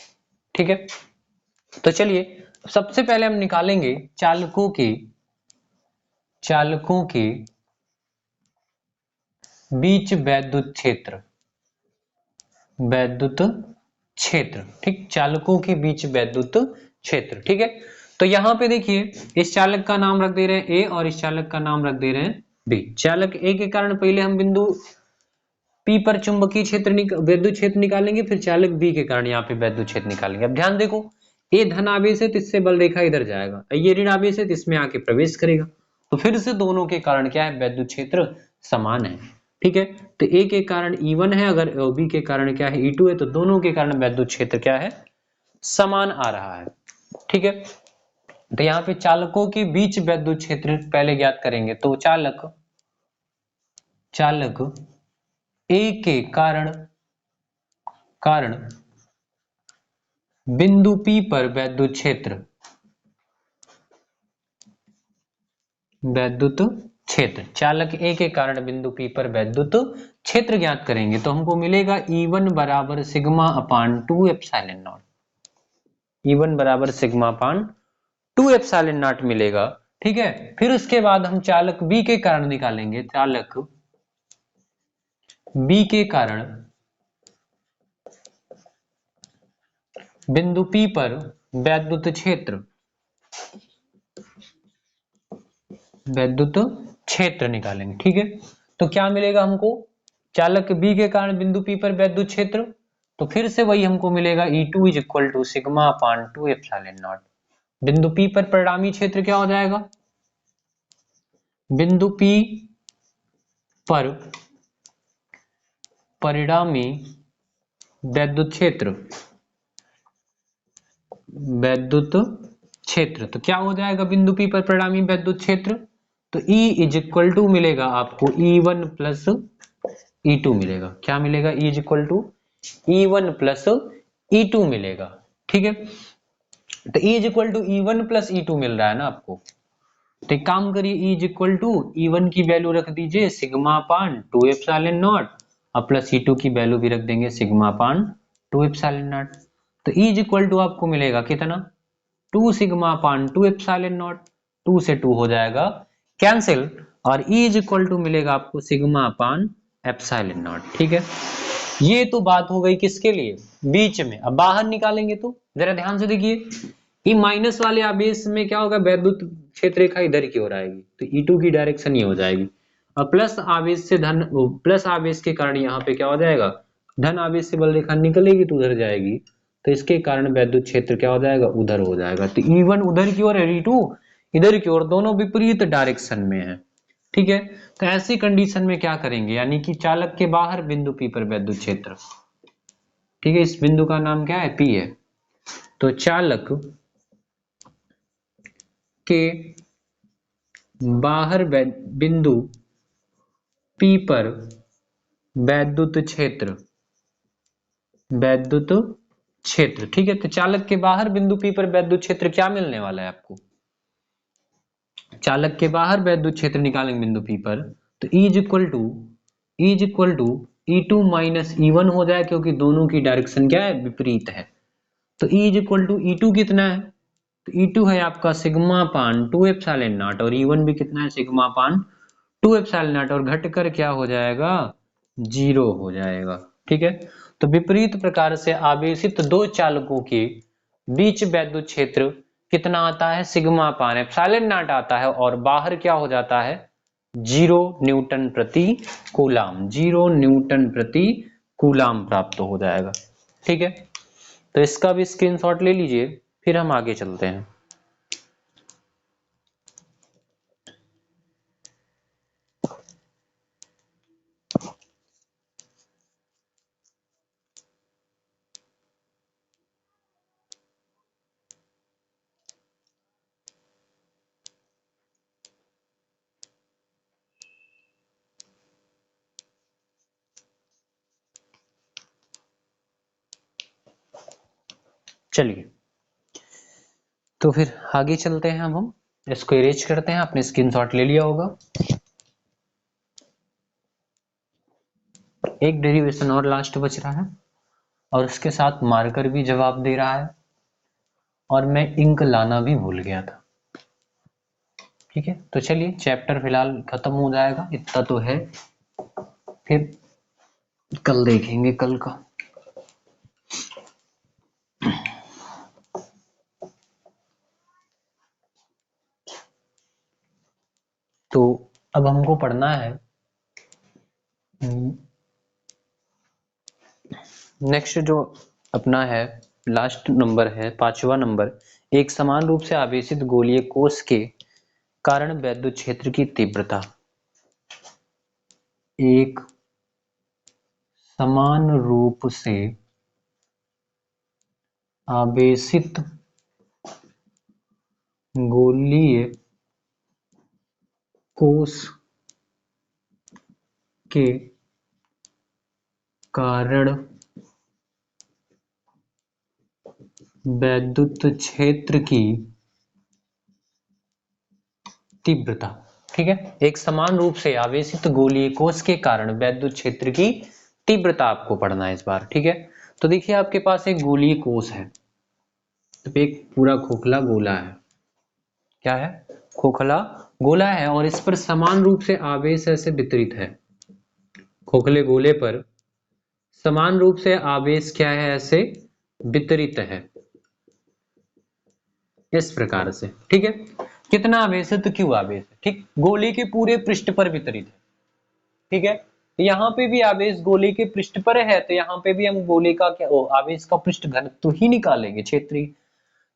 ठीक है। तो चलिए, सबसे पहले हम निकालेंगे चालकों के बीच वैद्युत क्षेत्र। ठीक, चालकों के बीच वैद्युत क्षेत्र। ठीक है। तो यहां पे देखिए, इस चालक का नाम रख दे रहे हैं ए और इस चालक का नाम रख दे रहे हैं बी। चालक ए के कारण पहले हम बिंदु पी पर चुंबकीय क्षेत्र वैद्युत क्षेत्र निकालेंगे, फिर चालक बी के कारण यहाँ पे वैद्युत क्षेत्र निकालेंगे। अब ध्यान देखो, ए धन आवेश है तो इससे बल रेखा इधर जाएगा, ये ऋण आवेश है तो इसमें आके प्रवेश करेगा, तो फिर से दोनों के कारण क्या है? वैद्युत क्षेत्र समान है। ठीक है। तो ए के कारण E1 है, अगर बी के कारण क्या है? E2 है, तो दोनों के कारण वैद्युत क्षेत्र क्या है? समान आ रहा है। ठीक है। तो यहाँ पे चालकों के बीच वैद्युत क्षेत्र पहले ज्ञात करेंगे। तो चालक ए के कारण बिंदु P पर वैद्युत क्षेत्र चालक ए के कारण बिंदु P पर वैद्युत क्षेत्र ज्ञात करेंगे। तो हमको मिलेगा E1 बराबर sigma upon 2 epsilon not. E1 बराबर सिग्मा अपान 2 एप्सिलॉन नॉट मिलेगा। ठीक है। फिर उसके बाद हम चालक बी के कारण निकालेंगे। चालक बी के कारण बिंदु P पर वैद्युत क्षेत्र निकालेंगे। ठीक है। तो क्या मिलेगा हमको? चालक बी के कारण बिंदु P पर वैद्युत क्षेत्र, तो फिर से वही हमको मिलेगा E2 is equal to sigma upon 2 epsilon nought. बिंदु P पर परिणामी क्षेत्र क्या हो जाएगा? बिंदु P पर परिणामी वैद्युत क्षेत्र तो क्या हो जाएगा? बिंदु P पर परिणामी वैद्युत क्षेत्र, तो E इज इक्वल टू मिलेगा आपको E1 प्लस E2 मिलेगा। क्या मिलेगा? E is equal to E1 plus E2 मिलेगा। ठीक है, तो E is equal to E1 plus E2 मिल रहा है ना आपको। तो एक काम करिए, E is equal to E1 की वैल्यू रख दीजिए सिग्मा अपान 2 एप्सिलॉन नॉट और प्लस E2 की वैल्यू भी रख देंगे सिग्मा अपान 2 एप्सिलॉन नॉट। तो E इज इक्वल टू आपको मिलेगा कितना? 2 सिग्मा अपान 2 एप्सिलॉन नॉट, 2 से 2 हो जाएगा कैंसिल और E इज इक्वल टू मिलेगा आपको सिग्मा अपान एप्सिलॉन नॉट। ठीक है, ये तो बात हो गई किसके लिए? बीच में। अब बाहर निकालेंगे तो जरा ध्यान से देखिए, ये माइनस वाले आवेश में क्या होगा? वैद्युत क्षेत्र रेखा इधर की ओर आएगी तो E2 की डायरेक्शन ये हो जाएगी और प्लस आवेश से धन, प्लस आवेश के कारण यहाँ पे क्या हो जाएगा? धन आवेश से बल रेखा निकलेगी तो उधर जाएगी, तो इसके कारण वैद्युत क्षेत्र क्या हो जाएगा? उधर हो जाएगा। तो E1 उधर की ओर है, E2 इधर की ओर, दोनों विपरीत डायरेक्शन में है। ठीक है, तो ऐसी कंडीशन में क्या करेंगे? यानी कि चालक के बाहर बिंदु P पर वैद्युत क्षेत्र, ठीक है, इस बिंदु का नाम क्या है? P है। तो चालक के बाहर बिंदु P पर वैद्युत क्षेत्र, वैद्युत क्षेत्र, ठीक है, तो चालक के बाहर बिंदु P पर वैद्युत क्षेत्र क्या मिलने वाला है आपको? चालक के बाहर वैद्युत क्षेत्र निकालेंगे बिंदु P पर, तो E is equal to E2 minus E1 हो जाए, क्योंकि दोनों की डायरेक्शन क्या है? विपरीत है। तो E is equal to E2 कितना है? तो E2 है आपका सिग्मा पान 2 एप्सिलॉन नॉट और E1 भी कितना है? सिग्मा पान 2 एप्सिलॉन नॉट और घटकर क्या हो जाएगा? 0 हो जाएगा। ठीक है, तो विपरीत प्रकार से आवेशित दो चालकों के बीच वैद्युत क्षेत्र कितना आता है? सिग्मा पान एप्सिलॉन नॉट आता है और बाहर क्या हो जाता है? 0 न्यूटन प्रति कूलाम, 0 न्यूटन प्रति कूलाम प्राप्त हो जाएगा। ठीक है, तो इसका भी स्क्रीनशॉट ले लीजिए, फिर हम आगे चलते हैं। चलिए, तो फिर आगे चलते हैं। हम इसको इरेज करते हैं, आपने स्क्रीनशॉट ले लिया होगा। एक डेरिवेशन और लास्ट बच रहा है और उसके साथ मार्कर भी जवाब दे रहा है और मैं इंक लाना भी भूल गया था। ठीक है, तो चलिए चैप्टर फिलहाल खत्म हो जाएगा, इतना तो है, फिर कल देखेंगे कल का। तो अब हमको पढ़ना है नेक्स्ट, जो अपना है लास्ट नंबर है 5वां नंबर, एक समान रूप से आवेशित गोलीय कोश के कारण वैद्युत क्षेत्र की तीव्रता। एक समान रूप से आवेशित गोलीय कोश के कारण वैद्युत क्षेत्र की तीव्रता। ठीक है, एक समान रूप से आवेशित गोलीय कोश के कारण वैद्युत क्षेत्र की तीव्रता आपको पढ़ना है इस बार। ठीक है, तो देखिए आपके पास एक गोलीय कोश है, तो एक पूरा खोखला गोला है। क्या है? खोखला गोला है और इस पर समान रूप से आवेश ऐसे वितरित है। खोखले गोले पर समान रूप से आवेश क्या है? ऐसे वितरित है इस प्रकार से। ठीक है, कितना आवेश है? तो क्यू आवेश है। ठीक, गोले के पूरे पृष्ठ पर वितरित है। ठीक है, तो यहाँ पे भी आवेश गोले के पृष्ठ पर है, तो यहाँ पे भी हम गोले का क्या आवेश का पृष्ठ घनत्व ही निकालेंगे,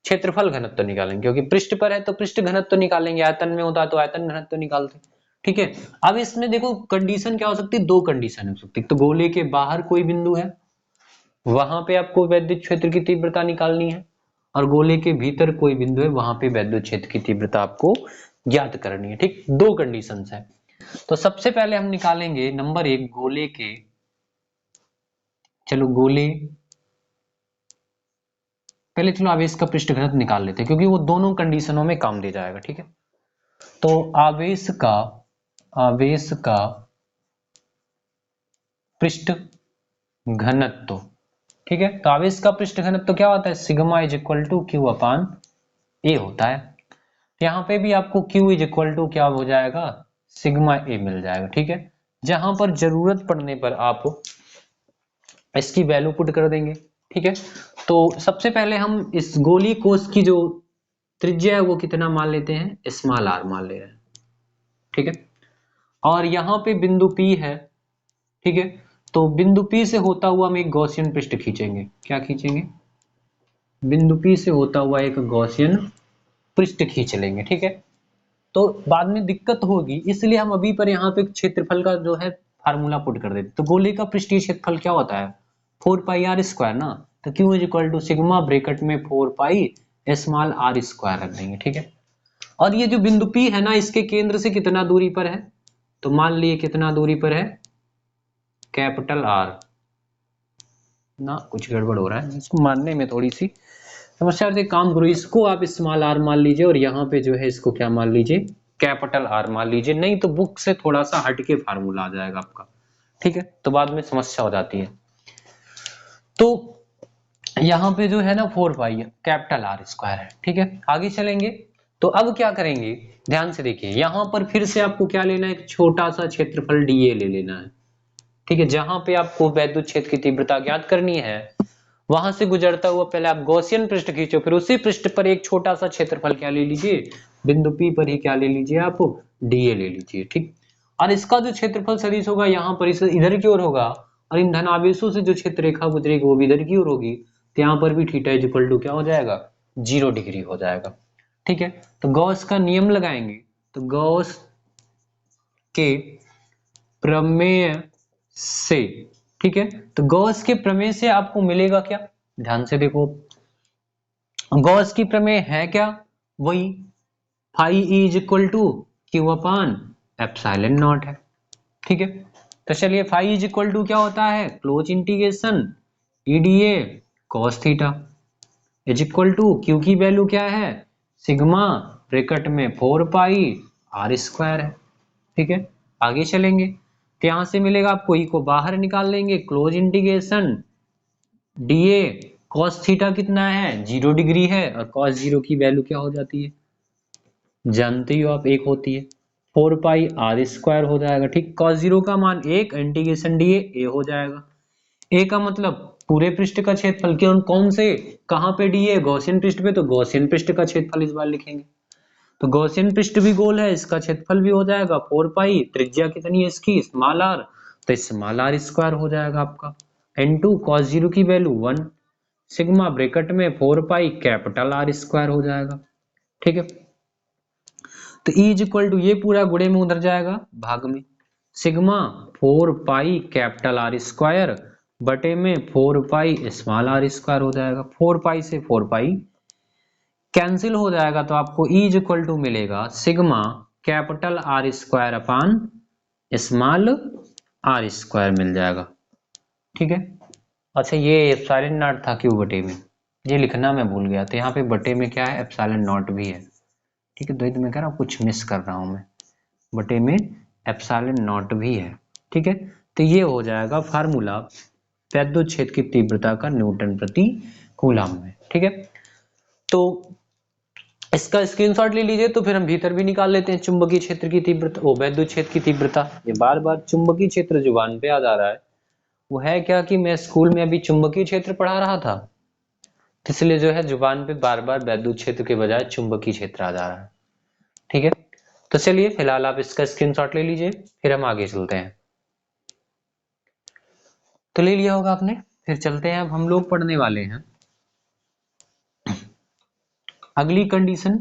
क्षेत्रफल घनत्व निकालेंगे, क्योंकि पृष्ठ पर है तो पृष्ठ घनत्व निकालेंगे, आयतन में होता तो आयतन घनत्व निकालते। ठीक है, अब इसमें देखो कंडीशन क्या हो सकती है? दो कंडीशन हो सकती है। तो गोले के बाहर कोई बिंदु है, वहां पे आपको वैद्युत क्षेत्र की तीव्रता निकालनी है, और गोले के भीतर कोई बिंदु है, वहां पे वैद्युत क्षेत्र की तीव्रता आपको ज्ञात करनी है। ठीक, दो कंडीशंस है। तो सबसे पहले हम निकालेंगे नंबर 1 गोले के, चलो गोले, पहले चलो आवेश का पृष्ठ घनत्व निकाल लेते हैं क्योंकि वो दोनों कंडीशनों में काम दे जाएगा। ठीक है, तो आवेश का पृष्ठ घनत्व, ठीक है, तो आवेश का पृष्ठ घनत्व क्या होता है, sigma is equal to Q upon A होता है। यहाँ पे भी आपको Q इज इक्वल टू क्या हो जाएगा, सिग्मा ए मिल जाएगा। ठीक है, जहां पर जरूरत पड़ने पर आप इसकी वैल्यू पुट कर देंगे। ठीक है, तो सबसे पहले हम इस गोली कोष की जो त्रिज्या है वो कितना मान लेते हैं, स्मॉल आर मान ले रहे हैं। ठीक है, और यहाँ पे बिंदु P है। ठीक है, तो बिंदु P से होता हुआ हम एक गॉसियन पृष्ठ खींचेंगे। क्या खींचेंगे, बिंदु P से होता हुआ एक गॉसियन पृष्ठ खींच लेंगे। ठीक है, तो बाद में दिक्कत होगी, इसलिए हम अभी पर यहाँ पे क्षेत्रफल का जो है फार्मूला पुट कर देते। तो गोले का पृष्ठीय क्षेत्रफल क्या होता है, 4 पाई आर स्क्वायर ना, तो Q is equal to sigma bracket में 4 पाई स्मॉल आर स्क्वायर रख देंगे। ठीक है, और ये जो बिंदु P है ना, इसके केंद्र से कितना दूरी पर है, तो मान लिए कितना दूरी पर है, कैपिटल आर ना, कुछ गड़बड़ हो रहा है इसको मानने में, थोड़ी सी समस्या। से काम करो, इसको आप स्मॉल आर मान लीजिए और यहाँ पे जो है इसको क्या मान लीजिए, कैपिटल आर मान लीजिए, नहीं तो बुक से थोड़ा सा हटके फार्मूला आ जाएगा आपका। ठीक है, तो बाद में समस्या हो जाती है। तो यहाँ पे जो है ना 4 पाई कैपिटल आर स्क्वायर है। ठीक है, आगे चलेंगे, तो अब क्या करेंगे, ध्यान से देखिए, यहाँ पर फिर से आपको क्या लेना है, एक छोटा सा क्षेत्रफल डीए ले लेना है। ठीक है, जहां पे आपको वैद्युत क्षेत्र की तीव्रता ज्ञात करनी है, वहां से गुजरता हुआ पहले आप गॉसियन पृष्ठ खींचो, फिर उसी पृष्ठ पर एक छोटा सा क्षेत्रफल क्या ले लीजिए, बिंदु P पर ही क्या ले लीजिए आप, डीए ले लीजिए। ठीक, और इसका जो क्षेत्रफल सदिश होगा यहाँ पर इधर की ओर होगा, और इन धनावेशों से जो क्षेत्र रेखा गुजरेगी वो भी इधर की ओर होगी, तो यहाँ पर भी थीटा इज इक्वल टू क्या हो जाएगा, 0 डिग्री हो जाएगा। ठीक है, तो गॉस का नियम लगाएंगे, तो गॉस के प्रमेय से, ठीक है, तो गॉस के प्रमेय से आपको मिलेगा क्या, ध्यान से देखो, गॉस की प्रमेय है क्या, वही phi E is equal to Q upon epsilon nought है। ठीक है, तो चलिए फाई इज इक्वल टू क्या होता है, close integration E D A cos theta is equal to Q की वैल्यू क्या है, सिग्मा ब्रैकेट में 4 पाई आर स्क्वायर है। ठीक है, आगे चलेंगे, तो यहां से मिलेगा आपको, ई को बाहर निकाल लेंगे, close integration DA cos theta कितना है, 0 डिग्री है, और कॉस 0 की वैल्यू क्या हो जाती है, जानते ही हो आप, 1 होती है, 4 पाई आर स्क्वायर हो जाएगा। ठीक, कॉस 0 का मान 1, इंटीग्रेशन डीए ए हो जाएगा। ए का मतलब पूरे पृष्ठ का क्षेत्रफल, क्यों, कौन से, कहां पे डीए, गॉसियन पृष्ठ पे, तो गॉसियन पृष्ठ का क्षेत्रफल इस बार लिखेंगे। तो गॉसियन पृष्ठ भी गोल है, इसका क्षेत्रफल भी हो जाएगा 4 पाई, त्रिज्या कितनी है इसकी, स्मॉल आर, तो स्मॉल आर स्क्वायर हो जाएगा आपका, इनटू कॉस 0 की वैल्यू 1, सिग्मा ब्रैकेट में 4 पाई कैपिटल आर स्क्वायर हो जाएगा। ठीक है, तो E इज इक्वल टू, ये पूरा गुणे में उधर जाएगा भाग में, sigma 4 pi capital R square बटे में 4 पाई स्मॉल आर स्क्वायर हो जाएगा। 4 पाई से 4 पाई कैंसिल हो जाएगा, तो आपको E इज इक्वल टू मिलेगा sigma capital R square upon small R square मिल जाएगा। ठीक है, अच्छा ये एप्सिलॉन नॉट था क्यू बटे में, ये लिखना मैं भूल गया, तो यहाँ पे बटे में क्या है, एप्सिलॉन नॉट भी है। ठीक है, द्वैत में कह रहा हूँ, कुछ मिस कर रहा हूँ मैं, बटे में एप्सिलॉन नॉट भी है। ठीक है, तो ये हो जाएगा फार्मूला वैद्युत क्षेत्र की तीव्रता का न्यूटन प्रति कूलम में। ठीक है, तो इसका स्क्रीनशॉट ले लीजिए, तो फिर हम भीतर भी निकाल लेते हैं चुंबकीय क्षेत्र की तीव्रता, वो वैद्युत क्षेत्र की तीव्रता। ये बार बार चुंबकीय क्षेत्र जुबान पे आ जा रहा है, वो है क्या कि मैं स्कूल में अभी चुंबकीय क्षेत्र पढ़ा रहा था, इसलिए जो है जुबान पे बार बार वैद्युत क्षेत्र के बजाय चुंबकीय क्षेत्र आ जा रहा है। ठीक है, तो चलिए फिलहाल आप इसका स्क्रीनशॉट ले लीजिए, फिर हम आगे चलते हैं। तो ले लिया होगा आपने, फिर चलते हैं, अब हम लोग पढ़ने वाले हैं अगली कंडीशन।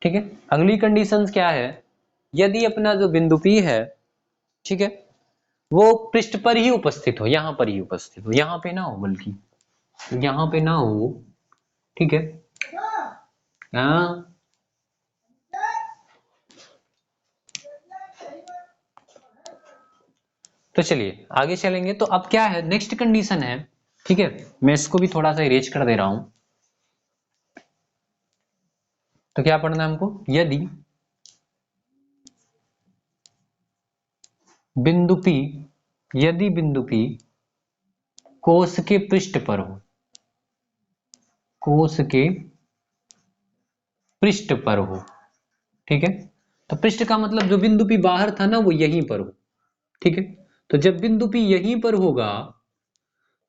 ठीक है, अगली कंडीशन क्या है, यदि अपना जो बिंदु P है, ठीक है, वो पृष्ठ पर ही उपस्थित हो, यहां पर ही उपस्थित हो, यहां पे ना हो, बल्कि यहां पे ना हो, ठीक है, हाँ, तो चलिए आगे चलेंगे। तो अब क्या है, नेक्स्ट कंडीशन है, ठीक है, मैं इसको भी थोड़ा सा इरेज कर दे रहा हूं। तो क्या पढ़ना है हमको, यदि बिंदु P, यदि बिंदु P कोश के पृष्ठ पर हो, कोश के पृष्ठ पर हो, ठीक है। तो पृष्ठ का मतलब जो बिंदु P बाहर था ना वो यहीं पर हो, ठीक है। तो जब बिंदु P यहीं पर होगा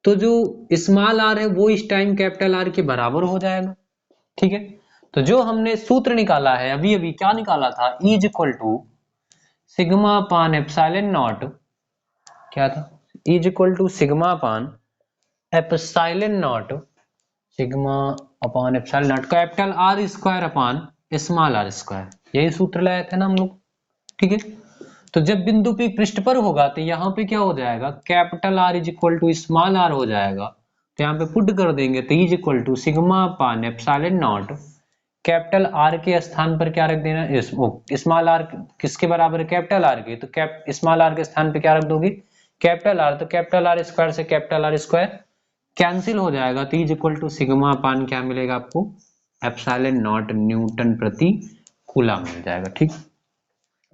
तो जो स्मॉल r है वो इस टाइम कैपिटल R के बराबर हो जाएगा, ठीक है। तो जो हमने सूत्र निकाला है अभी अभी, क्या निकाला था, E is equal to sigma upon epsilon nought, क्या था, E is equal to sigma upon epsilon nought, sigma upon epsilon nought capital R square upon small r square, यही सूत्र लाए थे ना हम लोग, ठीक है। तो जब बिंदु P पृष्ठ पर होगा तो यहाँ पे क्या हो जाएगा, capital R is equal to small r हो जाएगा। तो यहाँ पे पुट कर देंगे तो is equal to sigma upon epsilon nought, capital R के स्थान पर क्या रख देना, स्मॉल r किसके बराबर है, कैपिटल R के, तो स्मॉल r के स्थान पे क्या रख दोगे, कैपिटल R, तो कैपिटल R स्क्वायर से कैपिटल R स्क्वायर कैंसिल हो जाएगा। तो is equal to sigma upon क्या मिलेगा आपको, एप्सिलॉन नॉट न्यूटन प्रति कूलम मिल जाएगा, ठीक।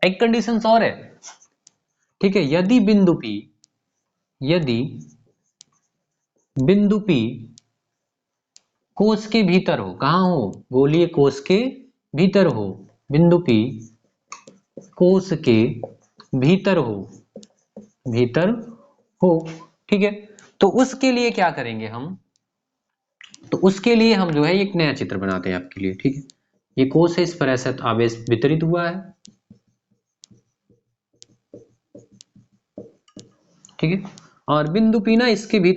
एक कंडीशन और है, ठीक है, यदि बिंदु P, यदि बिंदु P कोश के भीतर हो, कहां हो, गोलीय कोश के भीतर हो, बिंदु P कोश के भीतर हो, भीतर हो, ठीक है। तो उसके लिए क्या करेंगे हम, तो उसके लिए हम जो है एक नया चित्र बनाते हैं आपके लिए, ठीक है। ये कोश है, इस पर ऐसा आवेश वितरित हुआ है, ठीक है, और बिंदु P ना इसके भीतर